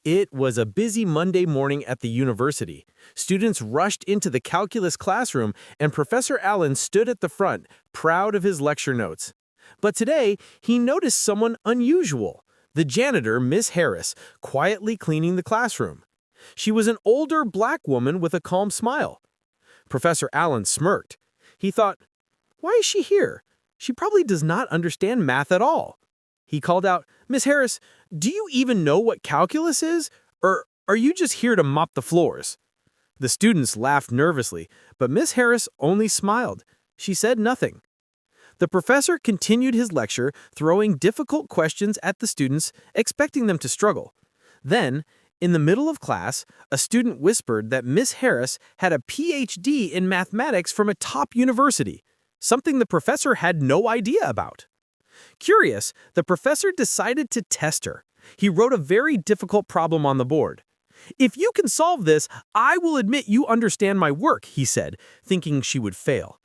It was a busy Monday morning at the university. Students rushed into the calculus classroom, and Professor Allen stood at the front, proud of his lecture notes. But today, he noticed someone unusual, the janitor, Miss Harris, quietly cleaning the classroom. She was an older black woman with a calm smile. Professor Allen smirked. He thought, "Why is she here? She probably does not understand math at all." He called out, "Miss Harris, do you even know what calculus is? Or are you just here to mop the floors?" The students laughed nervously, but Miss Harris only smiled. She said nothing. The professor continued his lecture, throwing difficult questions at the students, expecting them to struggle. Then, in the middle of class, a student whispered that Miss Harris had a PhD in mathematics from a top university, something the professor had no idea about. Curious, the professor decided to test her. He wrote a very difficult problem on the board. "If you can solve this, I will admit you understand my work," he said, thinking she would fail.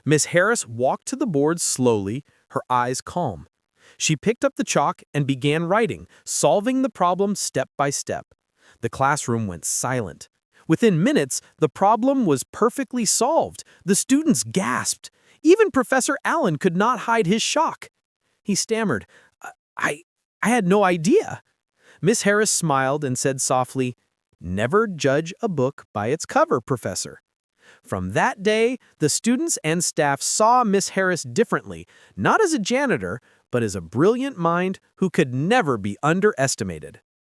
Miss Harris walked to the board slowly, her eyes calm. She picked up the chalk and began writing, solving the problem step by step. The classroom went silent. Within minutes, the problem was perfectly solved. The students gasped. Even Professor Allen could not hide his shock. He stammered, I had no idea." Miss Harris smiled and said softly, "Never judge a book by its cover, Professor." From that day, the students and staff saw Miss Harris differently, not as a janitor, but as a brilliant mind who could never be underestimated.